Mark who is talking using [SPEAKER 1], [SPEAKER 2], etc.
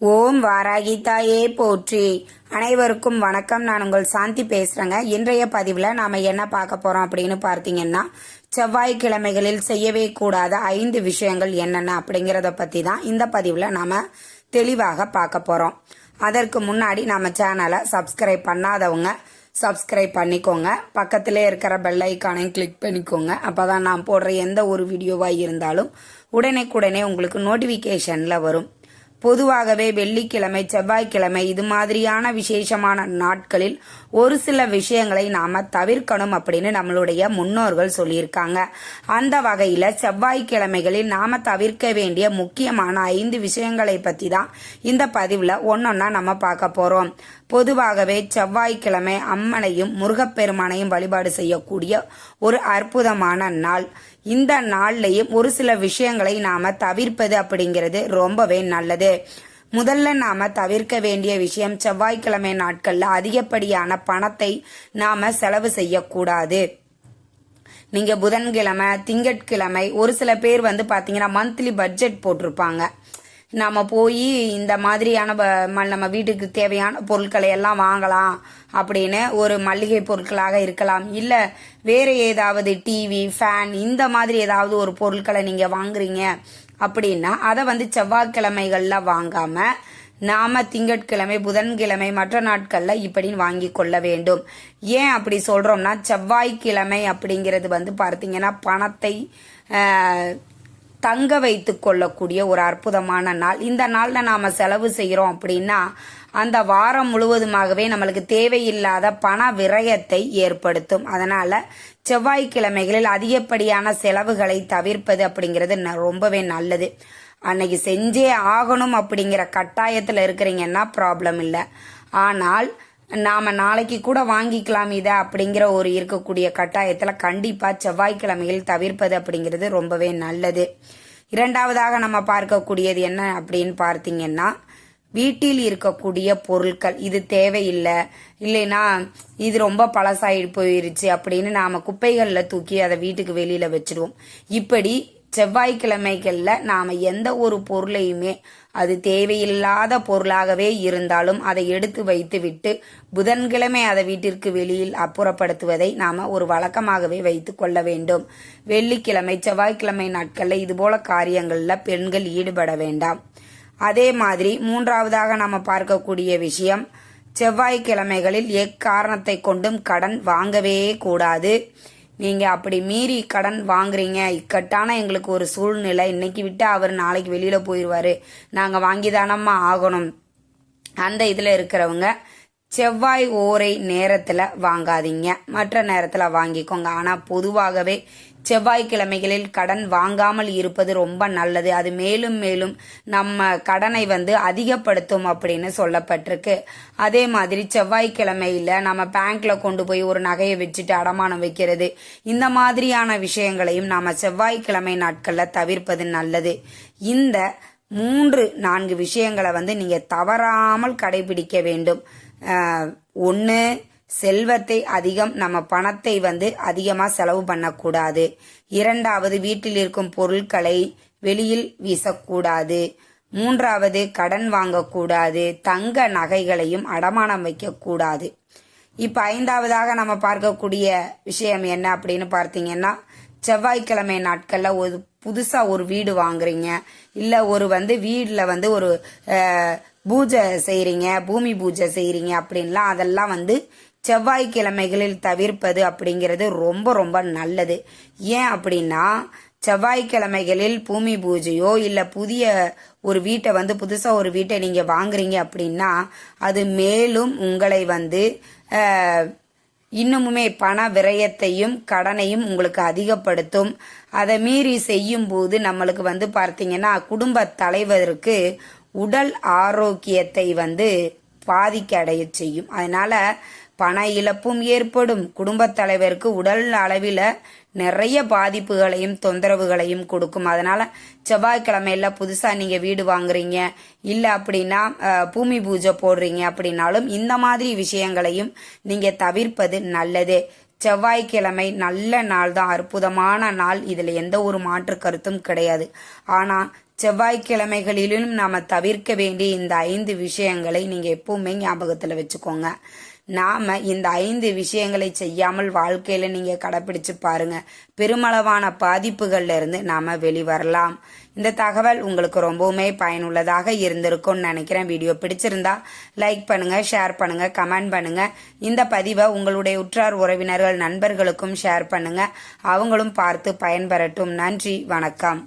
[SPEAKER 1] ஓம் வாராகி தாயே போற்றி. அனைவருக்கும் வணக்கம். நான் உங்கள் சாந்தி பேசுறேங்க. இன்றைய பதிவுல நாம என்ன பார்க்க போறோம் அப்படின்னு பார்த்தீங்கன்னா, செவ்வாய்க்கிழமைகளில் செய்யவே கூடாத 5 விஷயங்கள் என்னென்ன அப்படிங்கறத பத்தி தான் இந்த பதிவுல நாம தெளிவாக பார்க்க போறோம். அதற்கு முன்னாடி நம்ம சேனலை சப்ஸ்கிரைப் பண்ணாதவங்க சப்ஸ்கிரைப் பண்ணிக்கோங்க. பக்கத்திலே இருக்கிற பெல் ஐக்கானையும் கிளிக் பண்ணிக்கோங்க. அப்பதான் நான் போடுற எந்த ஒரு வீடியோவா இருந்தாலும் உடனே உங்களுக்கு நோட்டிபிகேஷன்ல வரும். பொதுவாகவே வெள்ளிக்கிழமை, செவ்வாய்க்கிழமை இது மாதிரியான விசேஷமான நாட்களில் ஒரு சில விஷயங்களை நாம தவிர்க்கணும் அப்படின்னு நம்மளுடைய முன்னோர்கள் சொல்லியிருக்காங்க. அந்த வகையில செவ்வாய்க்கிழமைகளில் நாம தவிர்க்க வேண்டிய முக்கியமான 5 விஷயங்களை பத்தி தான் இந்த பதிவுல ஒன்னொன்னா நம்ம பார்க்க போறோம். பொதுவாகவே செவ்வாய்க்கிழமை அம்மனையும் முருகப்பெருமானையும் வழிபாடு செய்யக்கூடிய ஒரு அற்புதமான நாள். இந்த நாள்லயும் ஒரு சில விஷயங்களை நாம தவிர்ப்பது அப்படிங்கிறது ரொம்பவே நல்லது. முதல்ல நாம தவிர்க்க வேண்டிய விஷயம், செவ்வாய்க்கிழமை நாட்கள்ல அதிகப்படியான பணத்தை நாம செலவு செய்யக்கூடாது. நீங்க புதன்கிழமை, திங்கட்கிழமை ஒரு சில பேர் பாத்தீங்கன்னா மந்த்லி பட்ஜெட் போட்டிருப்பாங்க. நம்ம போய் இந்த மாதிரியான நம்ம வீட்டுக்கு தேவையான பொருட்களை எல்லாம் வாங்கலாம் அப்படின்னு, ஒரு மளிகை பொருட்களாக இருக்கலாம், இல்ல வேற ஏதாவது டிவி, ஃபேன் இந்த மாதிரி ஏதாவது ஒரு பொருட்களை நீங்க வாங்குறீங்க அப்படின்னா அதை செவ்வாய்க்கிழமைகள்ல வாங்காம நாம திங்கட்கிழமை, புதன்கிழமை மற்ற நாட்கள்ல இப்படி வாங்கி கொள்ள வேண்டும். ஏன் அப்படி சொல்றோம்னா, செவ்வாய்க்கிழமை அப்படிங்கிறது பார்த்தீங்கன்னா பணத்தை தங்க வைத்து கொள்ளக்கூடிய ஒரு அற்புதமான நாள். இந்த நாள்ல நாம செலவு செய்யறோம் அப்படின்னா அந்த வாரம் முழுவதுமாகவே நம்மளுக்கு தேவையில்லாத பண விரயத்தை ஏற்படுத்தும். அதனால செவ்வாய்க்கிழமைகளில் அதிகப்படியான செலவுகளை தவிர்ப்பது அப்படிங்கிறது ரொம்பவே நல்லது. அன்னைக்கு செஞ்சே ஆகணும் அப்படிங்கிற கட்டாயத்துல இருக்கிறீங்கன்னா ப்ராப்ளம் இல்லை. ஆனால் நாம நாளைக்கு கூட வாங்கிக்கலாம் இதை அப்படிங்கிற ஒரு இருக்கக்கூடிய கட்டாயத்துல கண்டிப்பா செவ்வாய்க்கிழமையில் தவிர்ப்பது அப்படிங்கிறது ரொம்பவே நல்லது. இரண்டாவதாக நம்ம பார்க்கக்கூடியது என்ன அப்படின்னு பார்த்தீங்கன்னா, வீட்டில் இருக்கக்கூடிய பொருட்கள் இது தேவையில்லை, இல்லைன்னா இது ரொம்ப பழசாயிடு போயிருச்சு அப்படின்னு நாம குப்பைகள்ல தூக்கி அதை வீட்டுக்கு வெளியில வச்சிடுவோம். இப்படி செவ்வாய்க்கிழமைகள்ல நாம எந்த ஒரு பொருளையுமே அது தேவையில்லாத பொருளாகவே இருந்தாலும் அதை எடுத்து வைத்து விட்டு புதன்கிழமை அதை வீட்டிற்கு வெளியில் அப்புறப்படுத்துவதை நாம ஒரு வழக்கமாகவே வைத்து கொள்ள வேண்டும். வெள்ளிக்கிழமை, செவ்வாய்க்கிழமை நாட்கள்ல இது போல காரியங்கள்ல பெண்கள் ஈடுபட வேண்டாம். அதே மாதிரி மூன்றாவதாக நம்ம பார்க்கக்கூடிய விஷயம், செவ்வாய்க்கிழமைகளில் எக்காரணத்தை கொண்டும் கடன் வாங்கவே கூடாது. நீங்க அப்படி மீறி கடன் வாங்குறீங்க, இக்கட்டான எங்களுக்கு ஒரு சூழ்நிலை, இன்னைக்கு விட்டு அவர் நாளைக்கு வெளியில போயிடுவாரு, நாங்க வாங்கிதானம்மா ஆகணும், அந்த இதுல இருக்கிறவங்க செவ்வாய் ஓரை நேரத்துல வாங்காதீங்க, மற்ற நேரத்துல வாங்கிக்கோங்க. ஆனா பொதுவாகவே செவ்வாய்க்கிழமைகளில் கடன் வாங்காமல் இருப்பது ரொம்ப நல்லது. அது மேலும் மேலும் நம்ம கடனை அதிகப்படுத்தும் அப்படின்னு சொல்லப்பட்டிருக்கு. அதே மாதிரி செவ்வாய்க்கிழமையில நம்ம பேங்க்ல கொண்டு போய் ஒரு நகையை வச்சுட்டு அடமானம் வைக்கிறது, இந்த மாதிரியான விஷயங்களையும் நாம செவ்வாய்க்கிழமை நாட்கள்ல தவிர்ப்பது நல்லது. இந்த 3-4 விஷயங்களை நீங்க தவறாமல் கடைபிடிக்க வேண்டும். ஒன்று, செல்வத்தை அதிகம், நம்ம பணத்தை அதிகமா செலவு பண்ணக்கூடாது. இரண்டாவது, வீட்டில் இருக்கும் பொருட்களை வெளியில் வீசக்கூடாது. மூன்றாவது, கடன் வாங்கக்கூடாது. தங்க நகைகளையும் அடமானம் வைக்கக்கூடாது. இப்ப 5வதாக நம்ம பார்க்கக்கூடிய விஷயம் என்ன அப்படின்னு பார்த்தீங்கன்னா, செவ்வாய்க்கிழமை நாட்கள்ல ஒரு புதுசா ஒரு வீடு வாங்குறீங்க, இல்ல ஒரு வீடுல ஒரு பூஜை செய்யறீங்க, பூமி பூஜை செய்யறீங்க அப்படின்லாம், அதெல்லாம் செவ்வாய்க்கிழமைகளில் தவிர்ப்பது அப்படிங்கிறது ரொம்ப ரொம்ப நல்லது. ஏன் அப்படின்னா, செவ்வாய்க்கிழமைகளில் பூமி பூஜையோ இல்ல புதிய ஒரு வீட்டை புதுசா ஒரு வீட்டை நீங்க வாங்குறீங்க அப்படின்னா அது மேலும் உங்களை இன்னமுமே பண விரயத்தையும் கடனையும் உங்களுக்கு அதிகப்படுத்தும். அதை மீறி செய்யும் போது நம்மளுக்கு பார்த்தீங்கன்னா குடும்ப தலைவருக்கு உடல் ஆரோக்கியத்தை பாதிக்க அடைய செய்யும். அதனால பண இழப்பும் ஏற்படும். குடும்ப தலைவருக்கு உடல் அளவில் நிறைய பாதிப்புகளையும் தொந்தரவுகளையும் கொடுக்கும். அதனால செவ்வாய்க்கிழமையில புதுசா நீங்க வீடு வாங்குறீங்க, இல்ல அப்படின்னா பூமி பூஜை போடுறீங்க அப்படின்னாலும் இந்த மாதிரி விஷயங்களையும் நீங்க தவிர்ப்பது நல்லது. செவ்வாய்க்கிழமை நல்ல நாள் தான், அற்புதமான நாள், இதுல எந்த ஒரு மாற்று கருத்தும் கிடையாது. ஆனா செவ்வாய்க்கிழமைகளிலும் நாம தவிர்க்க வேண்டிய இந்த 5 விஷயங்களை நீங்க எப்பவுமே ஞாபகத்துல வச்சுக்கோங்க. நாம இந்த 5 விஷயங்களை செய்யாமல் வாழ்க்கையில நீங்க கடைபிடிச்சு பாருங்க, பெருமளவான பாதிப்புகள்ல இருந்து நாம வெளிவரலாம். இந்த தகவல் உங்களுக்கு ரொம்பவுமே பயனுள்ளதாக இருந்திருக்கும்னு நினைக்கிறேன். வீடியோ பிடிச்சிருந்தா லைக் பண்ணுங்க, ஷேர் பண்ணுங்க, கமெண்ட் பண்ணுங்க. இந்த பதிவை உங்களுடைய உற்றார் உறவினர்கள் நண்பர்களுக்கும் ஷேர் பண்ணுங்க, அவங்களும் பார்த்து பயன்பெறட்டும். நன்றி, வணக்கம்.